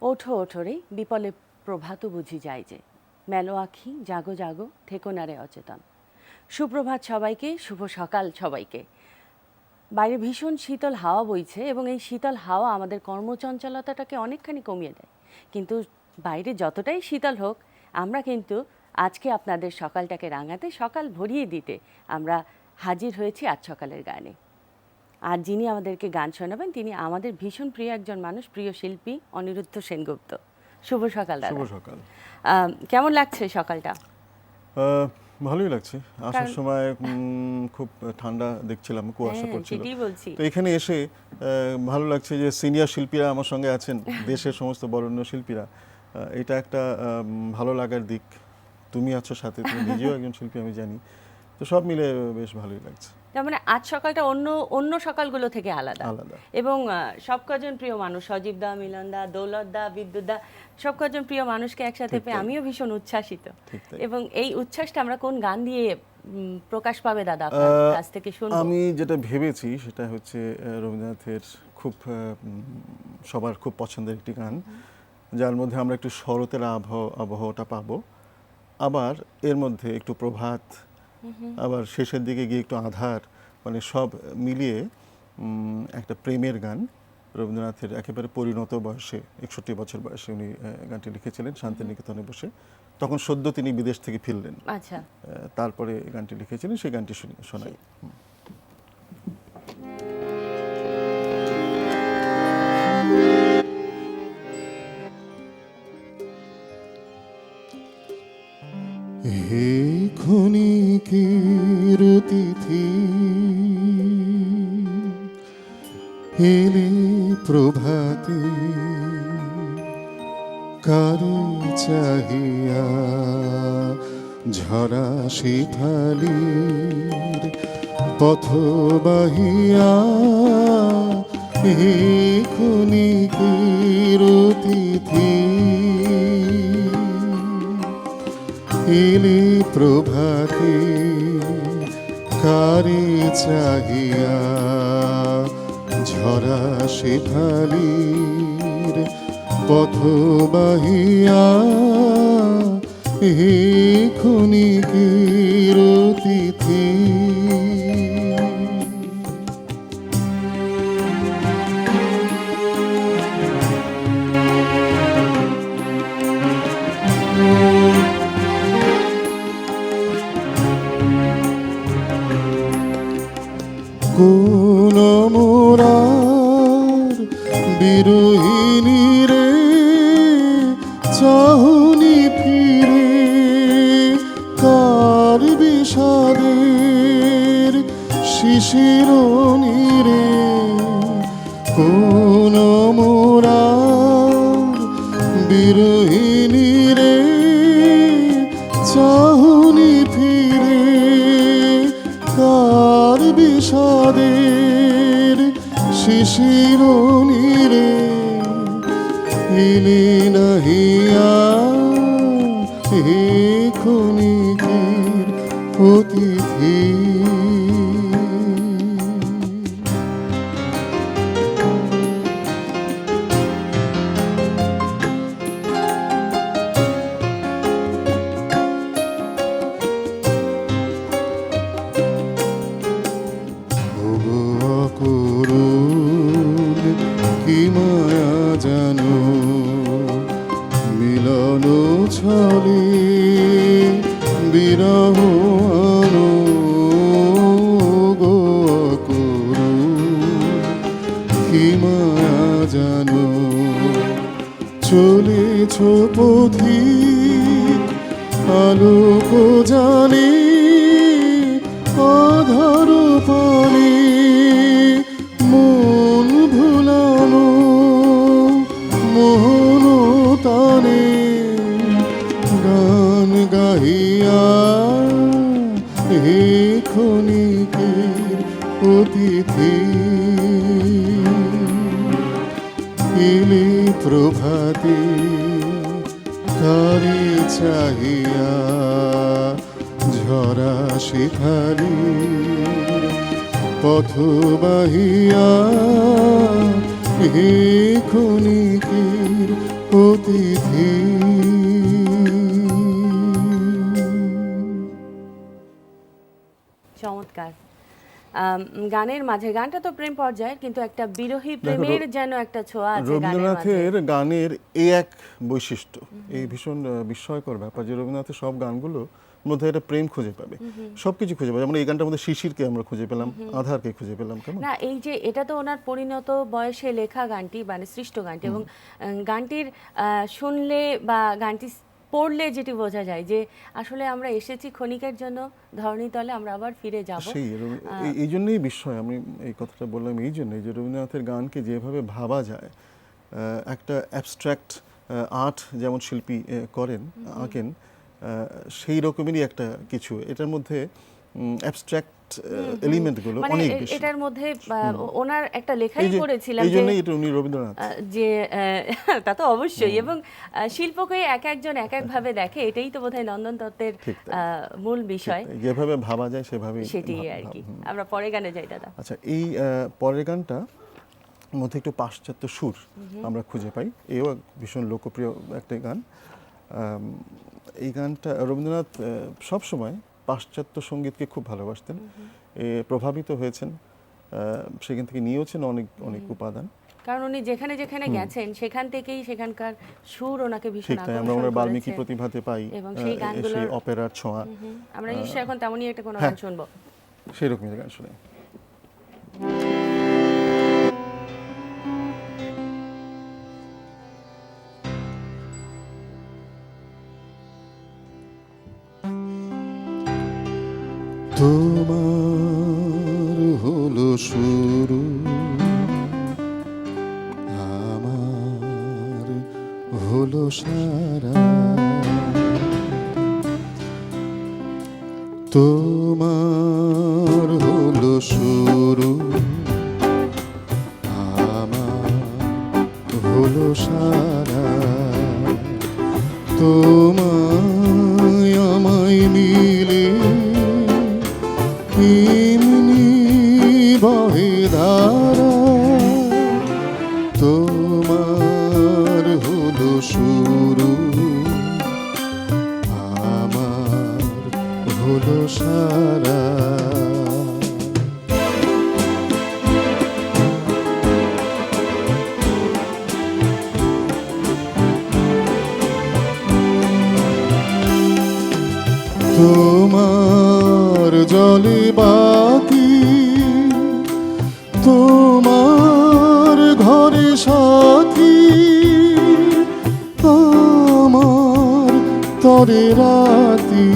ওঠো ওঠো রে বিপলে প্রভাত বুঝি যায় যে, মেলো আখি জাগো জাগো থেকো না রে অচেতন। সুপ্রভাত সবাইকে, শুভ সকাল সবাইকে। বাইরে ভীষণ শীতল হাওয়া বইছে এবং এই শীতল হাওয়া আমাদের কর্মচঞ্চলতাটাকে অনেকখানি কমিয়ে দেয়। কিন্তু বাইরে যতটাই শীতল হোক, আমরা কিন্তু আজকে আপনাদের সকালটাকে রাঙাতে, সকাল ভরিয়ে দিতে আমরা হাজির হয়েছি আজ সকালের গানে। আর যিনি আমাদেরকে গান শোনাবেন তিনি আমাদের ভীষণ প্রিয় একজন মানুষ, প্রিয় শিল্পী অনিরুদ্ধ সেনগুপ্ত। শুভ সকাল দাদা। শুভ সকাল। কেমন লাগছে সকালটা? ভালোই লাগছে। আসার সময় খুব ঠান্ডা দেখছিলাম, কুয়াশা পড়ছিল। তো এখানে এসে ভালো লাগছে যে সিনিয়র শিল্পীরা আমার সঙ্গে আছেন, দেশের সমস্ত বরেণ্য শিল্পীরা। এটা একটা ভালো লাগার দিক। তুমি আছো সাথে, তুমি নিজেও একজন শিল্পী আমি জানি। তো সব মিলে বেশ ভালোই লাগছে। তার মানে আজ সকালটা অন্য সকালগুলো থেকে আলাদা। এবং সব কজন প্রিয় মানুষ, সজীব দা, মিলন দা, দৌলত দা, বিদ্যুৎ দা, সব কজন প্রিয় মানুষকে একসাথে পেয়ে আমিও ভীষণ উচ্ছ্বাসিত। এবং এই উচ্ছ্বাসটা আমরা কোন গান দিয়ে প্রকাশ পাবে দাদা আপনার কাছ থেকে শুনবো? আমি যেটা ভেবেছি সেটা হচ্ছে রবীন্দ্রনাথের খুব সবার খুব পছন্দের একটি গান, যার মধ্যে আমরা একটু শরতের আবহাওয়াটা পাবো, আবার এর মধ্যে একটু প্রভাত, আবার শেষের দিকে গিয়ে একটু আধার, মানে সব মিলিয়ে একটা প্রেমের গান। রবীন্দ্রনাথের একেবারে পরিণত বয়সে, 61 বছর বয়সে উনি গানটি লিখেছিলেন শান্তিনিকেতনে বসে। তখন সদ্য তিনি বিদেশ থেকে ফিরলেন। আচ্ছা, তারপরে গানটি লিখেছিলেন, সেই গানটি শোনাই। হে ক্ষণিকের অতিথি, এলে প্রভাতে, কারে চাহিয়া ঝরা শিফালির পথ বাহিয়া। হে ক্ষণিকের অতিথি, এলে প্রভাতে, কারে চাহিয়া ঝরা শেফালির পথ বাহিয়া। হে ক্ষণিকের অতিথি, কোন মোরার বিরোহিনী রে, চাহুনি ফিরে কার বিষাদের শিশির নীরে। কোন মোরার বিরোহিনী রে, চাহুনি ফিরে কার বিষাদের শিশির নীরে। এলে নাহিয়া হে ক্ষণিকের অতিথি। কি মায়া জানো মিলন ছলে, বিরহ আনো গো কি মায়া জানো। চলেছ পথিক আলোক জানে, আধার পানে মন ভুলানো মোহন তানে। গান গাহিয়া হে ক্ষণিকের অতিথি, এলে প্রভাতে, কারে চাহিয়া ঝরা শিখালির পথ বাহিয়া। হে ক্ষণিকের অতিথি। চমৎকার। গানের মাঝে, গানটা তো প্রেম পর্যায়ের, কিন্তু একটা বিরহী প্রেমের যেন একটা ছোঁয়া আছে গানের মাঝে। রবীন্দ্রনাথের গানের এই এক বৈশিষ্ট্য, এই ভীষণ বিস্ময়কর ব্যাপার যে রবীন্দ্রনাথের সব গানগুলো মধ্যে একটা প্রেম খুঁজে পাবে, সবকিছু খুঁজে পাবে। যেমন এই গানটার মধ্যে শিশিরকে আমরা খুঁজে পেলাম, আধারকে খুঁজে পেলাম, কেমন না, এই যে এটা তো ওনার পরিণত বয়সে লেখা গানটি, মানে সৃষ্ট গানটি, এবং গানটির শুনলে বা গানটি পড়লে যেটি বোঝা যায় যে আসলে আমরা এসেছি ক্ষণিকের জন্য ধরণীতলে, আমরা আবার ফিরে যাব। সেই এই জন্যই বিস্ময়, আমি এই কথাটা বললাম এই জন্যই যে রবীন্দ্রনাথের গানকে যেভাবে ভাবা যায়, একটা অ্যাবস্ট্রাক্ট আর্ট যেমন শিল্পী করেন, আঁকেন, সেই রকমেরই একটা কিছু এটার মধ্যে অ্যাবস্ট্রাক্ট এলিমেন্টগুলো মানে অনেক বেশি। এটার মধ্যে ওনার একটা লেখাই পড়েছিলাম এই যে জন্যই এটা উনি রবীন্দ্রনাথ, যে তা তো অবশ্যই, এবং শিল্পকে এক একজন এক এক ভাবে দেখে, এটাই তো বোধহয় নন্দন তত্ত্বের মূল বিষয়। যেভাবে ভাবা যায় সেভাবেই সেটি আর কি। আমরা পরে গানে যাই দাদা। আচ্ছা, এই পরের গানটা মধ্যে একটু পাশ্চাত্য সুর আমরা খুঁজে পাই, এও ভীষণ লোকপ্রিয় একটা গান। এই গানটা রবীন্দ্রনাথ সবসময় পাশ্চাত্য সঙ্গীতকে খুব ভালোবাসতেন, প্রভাবিত হয়েছেন, সেখান থেকে নিয়েওছেন অনেক অনেক উপাদান। কারণ উনি যেখানে যেখানে গেছেন সেখান থেকেই সেখানকার সুর ওনাকে ভীষণ ঠিক তাই আমরা আকর্ষণ বাল্মীকি করেছে। প্রতিভাতে পাই এবং সেই গানগুলোর সেই অপেরার ছোঁয়া। আমরা নিশ্চয়ই এখন তেমনই একটা কোনো গান শুনবো। সেরকমই গান শুনে। তোমার হলো শুরু, আমার হলো সারা, তোমার হলো শুরু, আমার হলো সারা, তোমায় আমায় মিলে এমনি বহে ধারা, তোমার হলো শুরু, আমার হলো সারা। তোমার জলে বাতি, তোমার ঘরে সাথী, আমার তরে রাতি,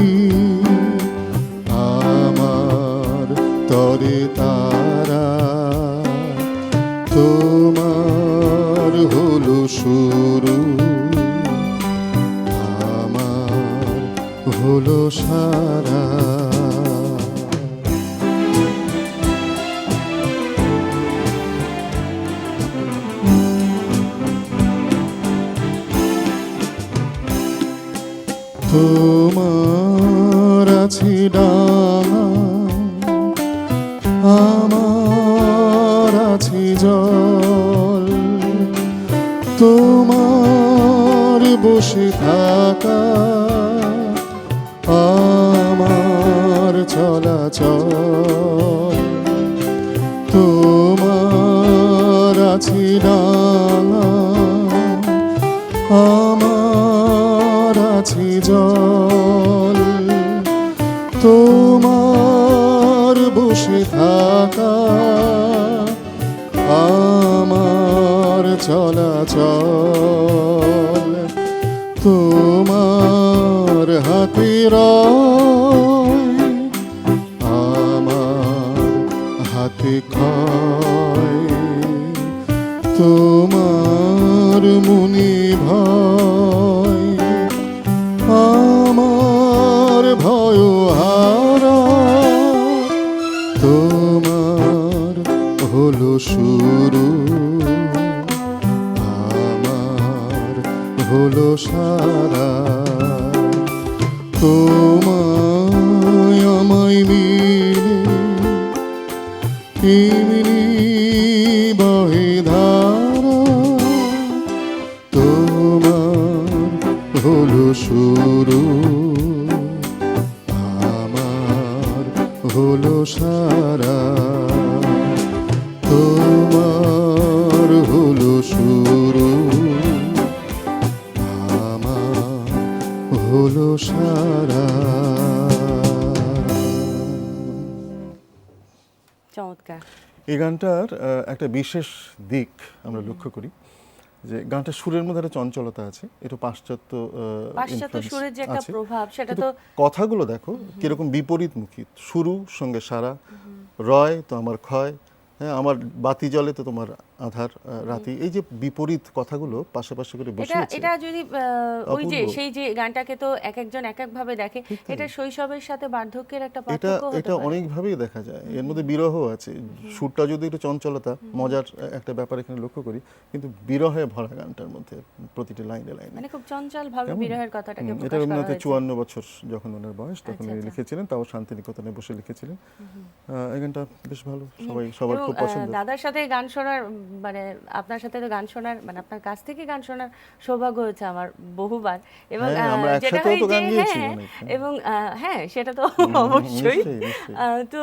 আমার তরে তারা, তোমার হলো শুরু, আমার হলো সারা। তোমার আছে ডাঙা, আমার আছে জল, তোমার বসে থাকা, আমার চলাচল, তোমার আছে ডাঙা, আমার আছে জল, তোমার বসে থাকা, আমার চলাচল, তোমার হাতে রয়, আমার হাতে ক্ষয়, তোমার মনে ভয়, আমার ভয় হারা, তোমার হলো শুরু, আমার হলো সারা, তোমায় আমায় মিলে এমনি বহে ধারা, তোমার হলো শুরু, আমার হলো সারা, তোমার হলো শুরু, আমার হলো সারা। চমৎকার। এই গানটার একটা বিশেষ দিক আমরা লক্ষ্য করি, যে গানটা সুরের মধ্যে একটা চঞ্চলতা আছে, একটু পাশ্চাত্য influence সুরের যে একটা আছে। প্রভাব, সেটা কিন্তু তো কথাগুলো দেখো কিরকম বিপরীতমুখী, শুরু সঙ্গে সারা, রয় তো আমার ক্ষয়, হ্যাঁ আমার বাতি জ্বলে তো তোমার আধার রাতি, এই যে বিপরীত কথাগুলো পাশাপাশি করে এটা বসিয়েছে। এটা যদি ওই যে অপূর্ব। সেই যে গানটাকে তো এক একজন এক এক ভাবে দেখে, ঠিক তাই। এটা শৈশবের সাথে বার্ধক্যের একটা এটা পার্থক্য হতে এটা পারে। অনেকভাবেই দেখা যায়, এর মধ্যে বিরহ আছে, সুরটা যদি একটু চঞ্চলতা, মজার একটা ব্যাপার এখানে লক্ষ্য করি, কিন্তু বিরহে ভরা গানটার মধ্যে প্রতিটি লাইনে লাইনে। মানে খুব চঞ্চল ভাবে কেমন? বিরহের কথাটাকে এটা প্রকাশ করা রবীন্দ্রনাথের হয়েছে। 54 বছর যখন ওনার বয়স, তখন আচ্ছা, উনি আচ্ছা। লিখেছিলেন, তাও শান্তিনিকেতনে বসে লিখেছিলেন। এই গানটা বেশ ভালো, সবার এবং খুব পছন্দ। দাদার সাথে গান শোনার মানে আপনার সাথে তো গান শোনার মানে আপনার কাছ থেকে গান শোনার সৌভাগ্য হয়েছে আমার বহুবার। এবং হ্যাঁ, আমরা যেটা একসাথেও হয় তো যে গান গেয়েছি হ্যাঁ, অনেক, হ্যাঁ। এবং হ্যাঁ সেটা তো অবশ্যই। নিশ্চয়ই নিশ্চয়ই। তো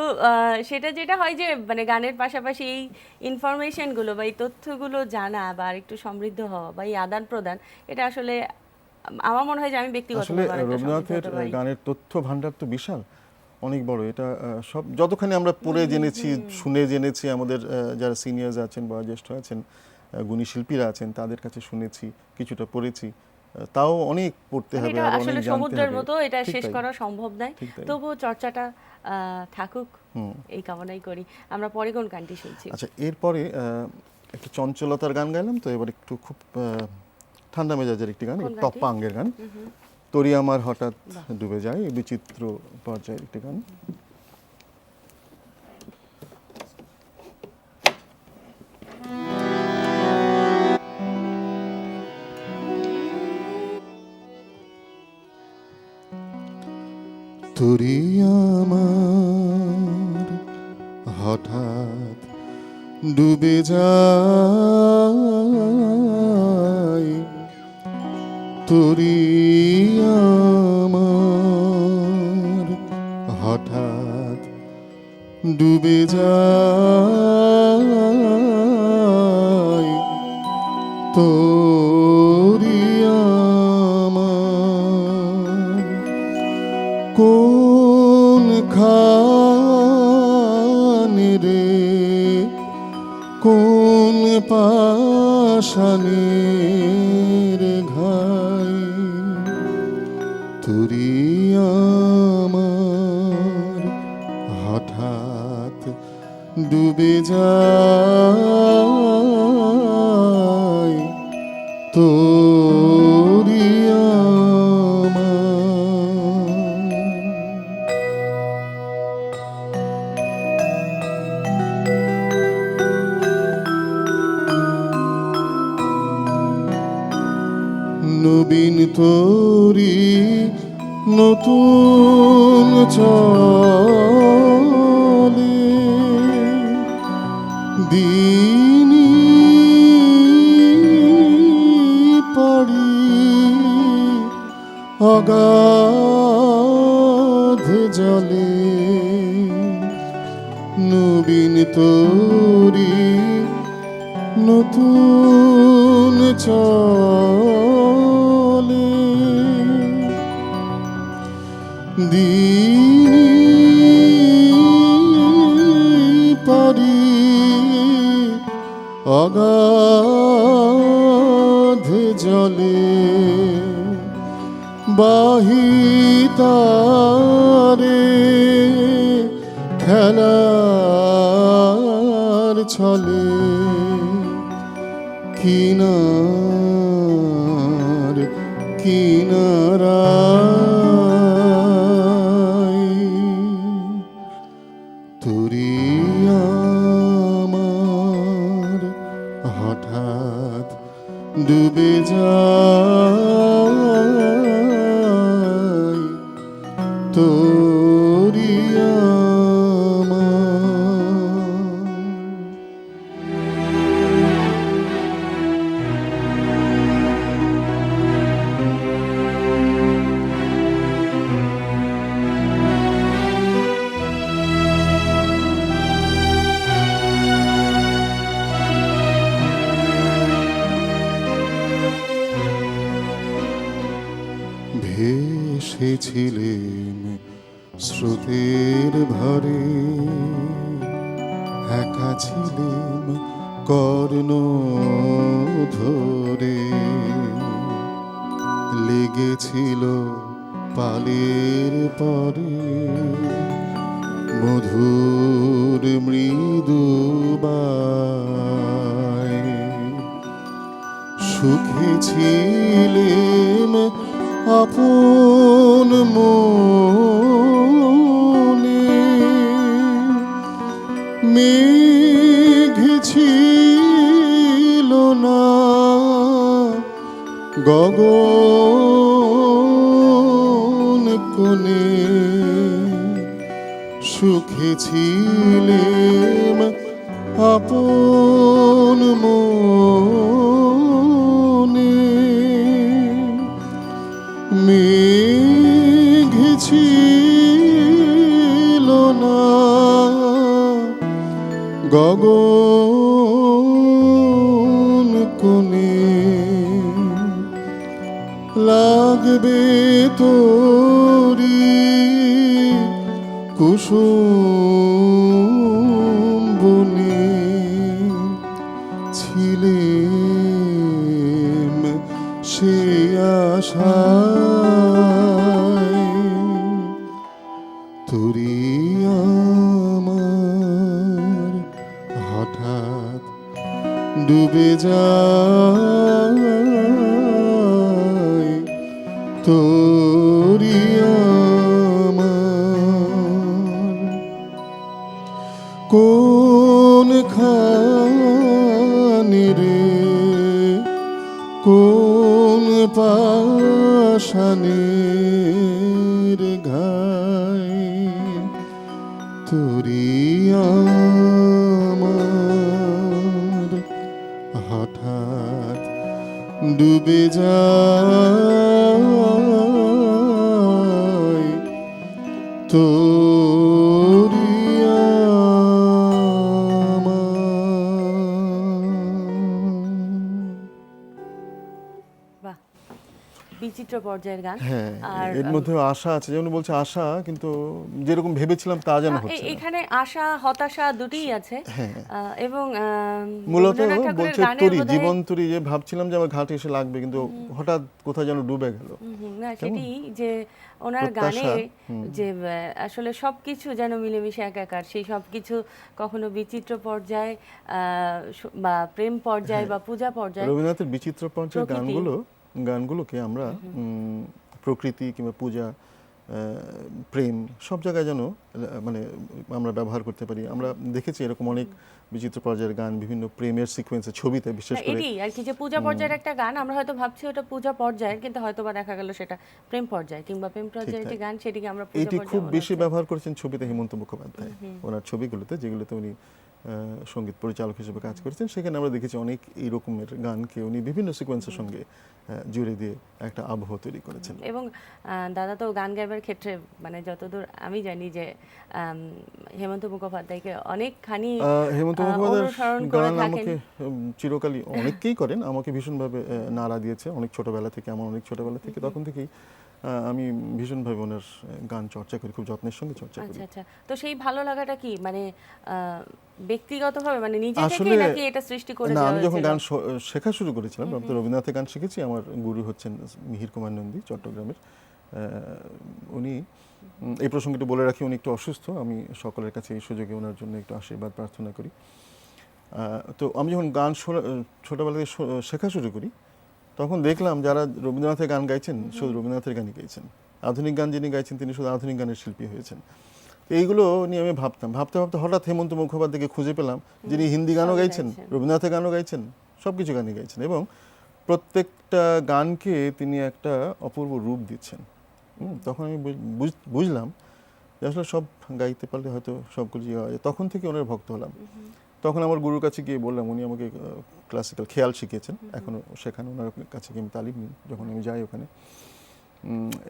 সেটা যেটা হয় যে মানে গানের পাশাপাশি এই ইনফরমেশনগুলো বা এই তথ্যগুলো জানা বা একটু সমৃদ্ধ হওয়া বা এই আদান প্রদান, এটা আসলে আমার মনে হয় যে আমি আসলে ব্যক্তিগতভাবে অনেকটা সমৃদ্ধ রবীন্দ্রনাথের হতে পারি। গানের তথ্য ভান্ডার তো বিশাল, অনেক বড়। এটা সব যতখানি আমরা পড়ে জেনেছি, শুনে জেনেছি, আমাদের যারা সিনিয়র্স আছেন বা জ্যেষ্ঠ আছেন, গুণী শিল্পীরা আছেন, তাদের কাছে শুনেছি, কিছুটা পড়েছি, তাও অনেক পড়তে মানে হবে, এটা আর অনেক আসলে জানতে সমুদ্রের হবে। মতো, এটা ঠিক শেষ তাই, করা সম্ভব নয়। ঠিক তাই। তবুও চর্চাটা থাকুক, হুম। এই কামনাই করি। আমরা পরে কোন গানটি শুনছি? আচ্ছা, এরপরে একটু চঞ্চলতার গান গাইলাম, তো এবার একটু খুব ঠান্ডা মেজাজের একটি গান, কোন গানটি? টপ্পাঙ্গের গান, তরি আমার হঠাৎ ডুবে যায়, এই বিচিত্র পর্যায়ের একটি গান। তরি আমার হঠাৎ ডুবে যায়, তরি আমার হঠাৎ ডুবে যায়, তরি আমার কোন খানে রে, কোন পাশানের ঘাই, তুরি আমার হঠাৎ ডুবে যায়, তোরি নবীন তোরি নতুন চলে, দিনী পড়ি অগাধ জলে, নবীন তোরি নতুন চলে, দিনী পারি অগাধ জলে, বাহিতারে খেলার ছলে, কিনার কিনারায়, তুরি আমার হঠাৎ ডুবে যায়, তোরি আমার। ভেসেছিলেন স্রোতের ভরে, একা ছিলেন কর্ণ ধরে, লেগেছিল পালের পরে মধুর মৃদু বায়। সুখে ছিলেন আপন মনে, মেঘ ছিল না গগন কোণে, সুখে ছিলেন আপন মনে, মেঘ ছিল না গগন কোণে। লাগবে তোরি কুসুম বনে, ছিলেম সে আশায়। তোরি আমার হঠাৎ ডুবে যায়, তোরি আমার কোনখানে রে, কোন পাষাণের ঘায়, তোরি আমার হঠাৎ ডুবে যায়, তোরি বাহ, বিচিত্র পর্যায়ের গান। হ্যাঁ, আর এর মধ্যে আশা আছে, যেমন বলছে আশা, কিন্তু যেরকম ভেবেছিলাম তা যেন হচ্ছে না। এখানে আশা হতাশা দুটিই আছে। হ্যাঁ। এবং মূলত রবীন্দ্রনাথ ঠাকুরের বলছে গানের তুরি, বোধহয়- জীবন তুরি, যে ভাবছিলাম যে আমার ঘাটে এসে লাগবে, কিন্তু হঠাৎ কোথায় যেন ডুবে গেল। না, সেটি যে ওনার প্রত্যাশা, গানে যে আসলে সবকিছু যেন মিলেমিশে একাকার, সেই সবকিছু কখনো বিচিত্র পর্যায়ে বা প্রেম পর্যায়ে বা পূজা পর্যায়ে। রবীন্দ্রনাথের বিচিত্র পর্যায়ের প্রকৃতি। গানগুলোকে আমরা প্রকৃতি কিংবা পূজা, প্রেম, সব জায়গায় যেন মানে আমরা ব্যবহার করতে পারি। আমরা দেখেছি এরকম অনেক বিচিত্র পর্যায়ের গান বিভিন্ন প্রেমের সিকোয়েন্সে, ছবিতে বিশেষ না, করে। এটি আর কি যে পূজা পর্যায়ের একটা গান, আমরা হয়তো ভাবছি ওটা পূজা পর্যায়ের, কিন্তু হয়তো বা দেখা গেল সেটা প্রেম পর্যায়ে কিংবা প্রেম পর্যায়ের একটি তাই। গান, সেটিকে আমরা পূজা এটি পর্যায়ে খুব মনে বেশি হচ্ছে। ব্যবহার করেছেন ছবিতে হেমন্ত মুখোপাধ্যায়, ওনার ছবিগুলোতে, যেগুলোতে উনি সঙ্গীত পরিচালক হিসেবে কাজ করেছেন। সেখানে আমরা দেখেছি অনেক এই রকমের গানকে উনি বিভিন্ন সিকোয়েন্সের সঙ্গে জুড়ে দিয়ে একটা আবহ তৈরি করেছেন। এবং দাদা তো গান গাইবার ক্ষেত্রে মানে যতদূর আমি জানি যে হেমন্ত মুখোপাধ্যায়কে অনেকখানি হেমন্ত মুখোপাধ্যায়ের অনুসরণ করে গান থাকেন। আমাকে চিরকালই অনেককেই করেন, আমাকে ভীষণভাবে নাড়া দিয়েছে অনেক ছোটবেলা থেকে। আমার অনেক ছোটবেলা থেকে, তখন থেকেই আমি ভীষণভাবে ওনার গান চর্চা করি, খুব যত্নের সঙ্গে চর্চা করি। আচ্ছা আচ্ছা, তো সেই ভালো লাগাটা কি মানে ব্যক্তিগতভাবে মানে নিজে থেকে আসলে নাকি এটা সৃষ্টি করে না, দেওয়া আমি যখন হয়েছিল? গান শেখা শুরু করেছিলাম, আমি তো রবীন্দ্রনাথের গান শিখেছি। আমার গুরু হচ্ছেন মিহির কুমার নন্দী, চট্টগ্রামের। উনি, এই প্রসঙ্গটি বলে রাখি, উনি একটু অসুস্থ। আমি সকলের কাছে এই সুযোগে ওনার জন্য একটু আশীর্বাদ প্রার্থনা করি। তো আমি যখন গান ছোটবেলা থেকে শেখা শুরু করি, তখন দেখলাম যারা রবীন্দ্রনাথের গান গাইছেন শুধু রবীন্দ্রনাথের গানই গাইছেন, আধুনিক গান যিনি গাইছেন তিনি শুধু আধুনিক গানের শিল্পী হয়েছেন। এইগুলো নিয়ে আমি ভাবতে ভাবতে হঠাৎ হেমন্ত মুখোপাধ্যায়কে খুঁজে পেলাম, যিনি হিন্দি গানও গাইছেন, রবীন্দ্রনাথের গানও গাইছেন, সব কিছু গানই গাইছেন, এবং প্রত্যেকটা গানকে তিনি একটা অপূর্ব রূপ দিচ্ছেন। তখন আমি বুঝলাম যে আসলে সব গাইতে পারলে হয়তো সবগুলো গাওয়া যায়। তখন থেকে ওনার ভক্ত হলাম। তখন আমার গুরুর কাছে গিয়ে বললাম, উনি আমাকে ক্লাসিক্যাল খেয়াল শিখিয়েছেন, এখনও শেখানো, ওনার কাছে গিয়ে আমি তালিম নিই যখন আমি যাই ওখানে।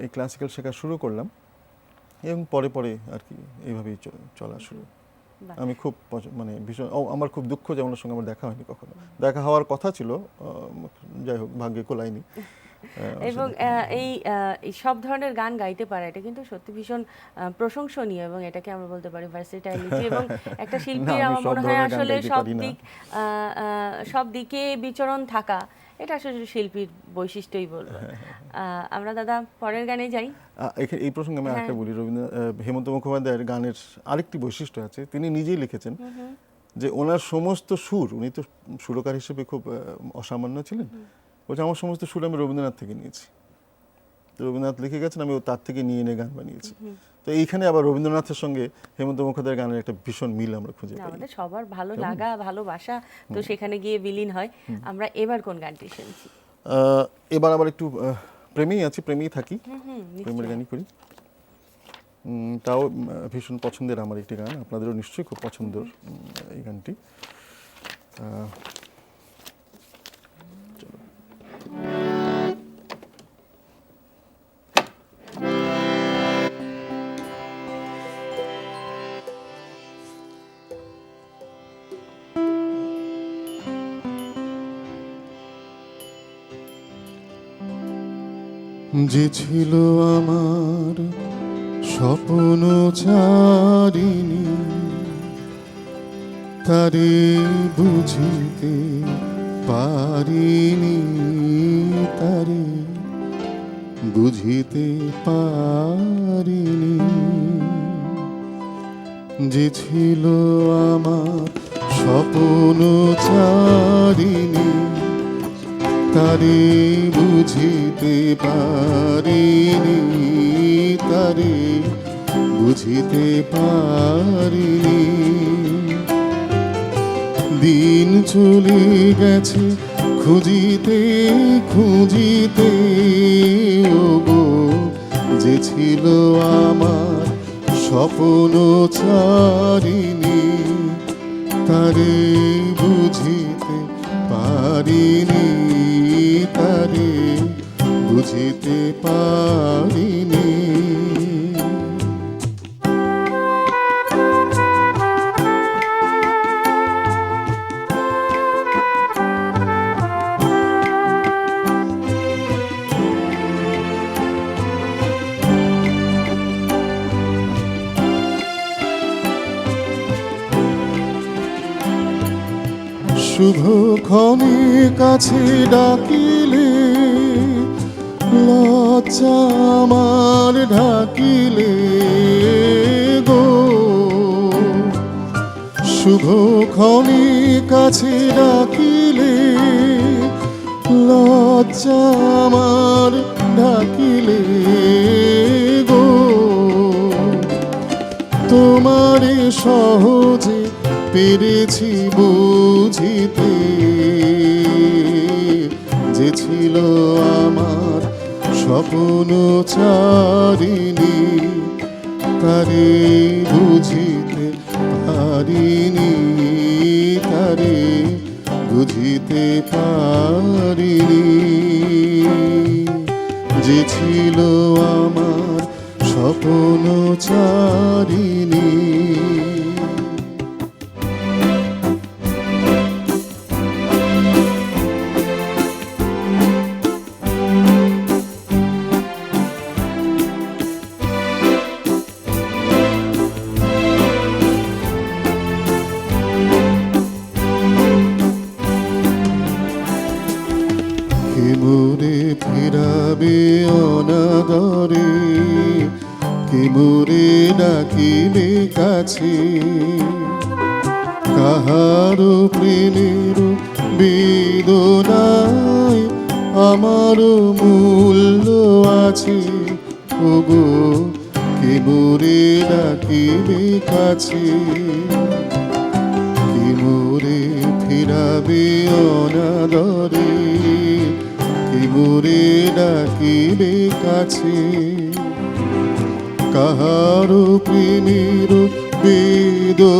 এই ক্লাসিক্যাল শেখা শুরু করলাম, এবং পরে পরে আর কি এইভাবেই চলা শুরু। আমি খুব মানে ভীষণ, আমার খুব দুঃখ যে ওনার সঙ্গে আমার দেখা হয়নি কখনো। দেখা হওয়ার কথা ছিল, যাই হোক ভাগ্যে কোলায়নি। এবং এই সব ধরনের গান গাইতে পারা এটা কিন্তু সত্যি ভীষণ প্রশংসনীয়, এবং এটাকে আমরা বলতে পারি ভার্সেটাইলিটি। এবং একটা শিল্পীর আমি আমার সব মনে হয় ধরনের গান আসলে গাইতে পারি না। সব দিকে বিচরণ থাকা, এটা আসলে শিল্পীর বৈশিষ্ট্যই বলবো। আমরা দাদা পরের গানে যাই। এই প্রসঙ্গে আমি আরেকটা বলি, হেমন্ত মুখোপাধ্যায়ের গানের আরেকটি বৈশিষ্ট্য আছে, তিনি নিজেই লিখেছেন যে ওনার সমস্ত সুর, উনি তো সুরকার হিসেবে খুব অসামান্য ছিলেন, বলছে আমার সমস্ত সুর আমি রবীন্দ্রনাথ থেকে নিয়েছি। তো রবীন্দ্রনাথ লিখে গেছেন, আমি তার থেকে নিয়ে এনে গান বানিয়েছি। তো এইখানে আবার রবীন্দ্রনাথের সঙ্গে হেমন্ত মুখোপাধ্যায়ের গানের একটা ভীষণ মিল আমরা খুঁজে পাই। আমাদের সবার ভালো লাগা ভালোবাসা তো সেখানে গিয়ে বিলীন হয়। আমরা এবার কোন গানটি শুনছি? এবার আবার একটু প্রেমেই আছি, প্রেমেই থাকি, প্রেমের গানই করি। তাও ভীষণ পছন্দের আমার একটি গান, আপনাদেরও নিশ্চয়ই খুব পছন্দের এই গানটি। যে ছিল আমার স্বপ্ন চারিণী, তারে বুঝিতে পারিনি, তারে বুঝিতে পারিনি। যে ছিল আমার স্বপ্ন চারিণী, তারে বুঝিতে পারিনি, তারে বুঝিতে পারিনি। দিন চলে গেছে খুঁজিতে খুঁজিতে, ওগো যে ছিল আমার স্বপ্ন চারিণী, তারে বুঝিতে পারিনি, তারে বুঝিতে পারিনি। শুভক্ষণে কাছে ডাকিলে, লজ্জা আমার ঢাকিলে গো। শুভক্ষণে কাছে ডাকিলে, লজ্জা আমার ঢাকিলে গো। তোমারে সহজে পেরেছি বুঝিতে, যে ছিল আমার স্বপ্ন চারিণী, তারে বুঝিতে পারিনি, তারে বুঝিতে পারিনি। যে ছিল আমার স্বপ্ন চারিণী। মোরে ফিরাবে অনাদরে, কে মোরে ডাকিবে কাছে। কাহারো প্রেমের বেদনায় আমার মূল্য আছে, ওগো কে মোরে ডাকিবে কাছে। কে মোরে ফিরাবে অনাদরে, কে মোরে ডাকিবে কাছে। কাহারো প্রেমের বেদনায়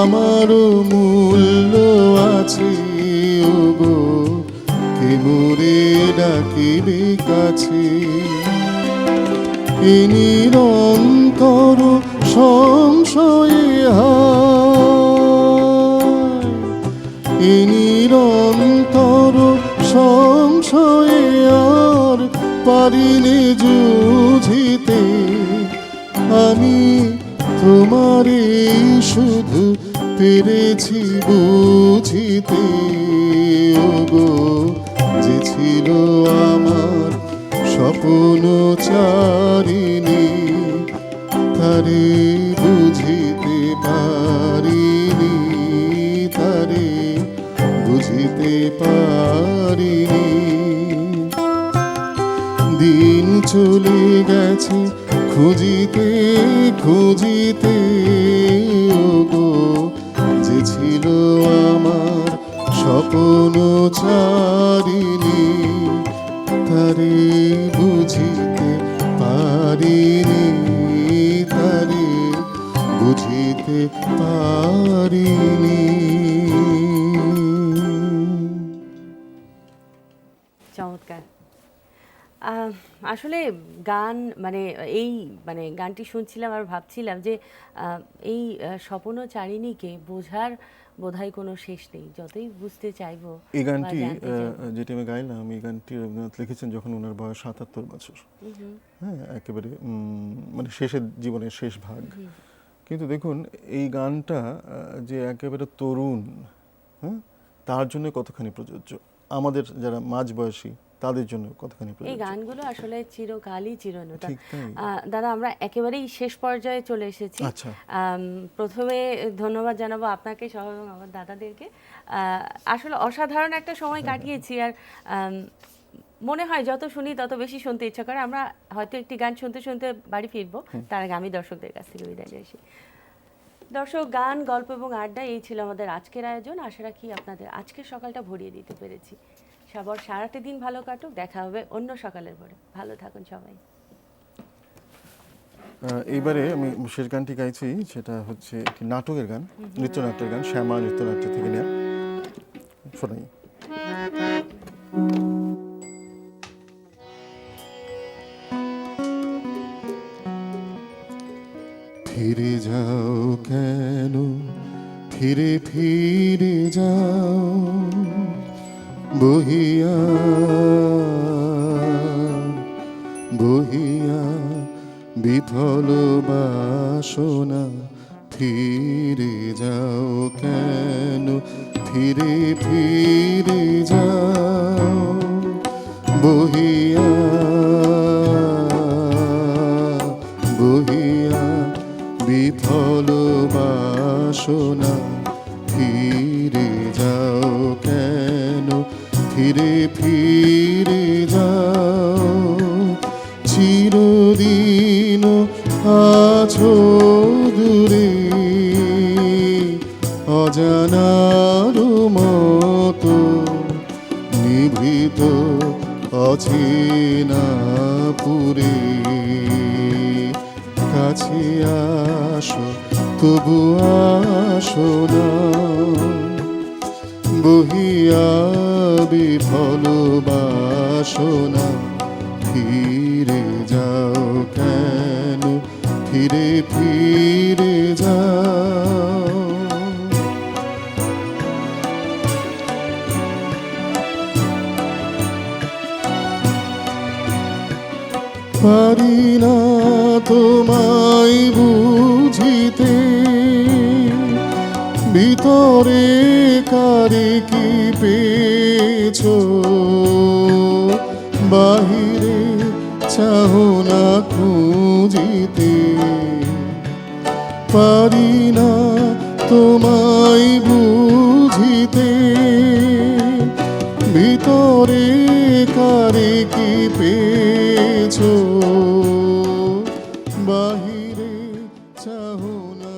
আমার মূল্য আছে, ওগো কে মোরে ডাকিবে কাছে। এ নিরন্তর সংশয়ে হায়, এ নিরন্তর সংশয়ে সংশয়ে আর পারিনি জুঝিতে, আমি তোমারে শুধু পেরেছি বুঝিতে। ওগো যে ছিল আমার স্বপ্ন চারিণী, তারে বুঝিতে পারিনি, তারে বুঝিতে পারিনি। দিন চলে গেছে খুঁজিতে খুঁজিতে, ওগো যে ছিল আমার স্বপ্ন চারিণী, তারে বুঝিতে পারিনি, তারে বুঝিতে পারিনি। চমৎকার। আসলে গান মানে এই মানে গানটি শুনছিলাম আর ভাবছিলাম যে এই স্বপ্ন চারিণীকে বোঝার বোধহয় কোনো শেষ নেই, যতই বুঝতে চাইবো। এই বা গানটি জানতে চাইবো। যেটি আমি গাইলাম, এই গানটি রবীন্দ্রনাথ লিখেছেন যখন ওনার বয়স ৭৭ বছর। হ্যাঁ, একেবারে মানে শেষের জীবনের শেষ ভাগ। কিন্তু দেখুন এই গানটা যে একেবারে তরুণ, হ্যাঁ, তার জন্য কতখানি প্রযোজ্য, আমাদের যারা মাঝবয়সী তাদের জন্য কতখানি এই প্রযোজ্য। গানগুলো আসলে চিরকালই চিরনূতন। ঠিক তাই। দাদা, আমরা একেবারেই শেষ পর্যায়ে চলে এসেছি। আচ্ছা। প্রথমে ধন্যবাদ জানাবো আপনাকে সহ এবং আমার দাদাদেরকে। আসলে অসাধারণ একটা সময় কাটিয়েছি, আর মনে হয় যত শুনি তত বেশি শুনতে ইচ্ছা করে। আমরা হয়তো একটি গান শুনতে শুনতে বাড়ি ফিরবো, তার আগে আমি দর্শকদের কাছ থেকে বিদায় নিয়ে আসি। দর্শক, গান, গল্প এবং আড্ডা, এই ছিল আমাদের আজকের আয়োজন। আশা রাখি আপনাদের আজকের সকালটা ভরিয়ে দিতে পেরেছি। সবার সারাটা দিন ভালো কাটুক। দেখা হবে অন্য সকালের পরে। ভালো থাকুন সবাই। এইবারে আমি শেষ গানটি গাইছি, সেটা হচ্ছে একটি নাটকের গান, নৃত্যনাট্যের গান, শ্যামা নৃত্যনাট্য থেকে নেয়া। শোনাই। ফিরে যাও কেন, ফিরে ফিরে যাও, বহিয়া বহিয়া বিফল বাসনা। ফিরে যাও কেন, ফিরে ফিরে যাও, বহিয়া বহিয়া বিফল বাসনা। ফিরে যাও কেন, ফিরে ফিরে যাও, চিরদিন আছো দূরে, অজানার মতো নিভৃত অচেনা পুরে। কাছে আসো তবু আসো না, বহিয়া বিফল বাসনা। ফিরে যাও কেন, ফিরে ফিরে যাও। পারি না তোমায় বুঝিতে, ভিতরে কারে কি পেয়েছো, বাহিরে চাহো না খুঁজিতে। পারি না তোমায় বুঝিতে, ভিতরে কারে কি পেয়েছো, বাহিরে চাহো না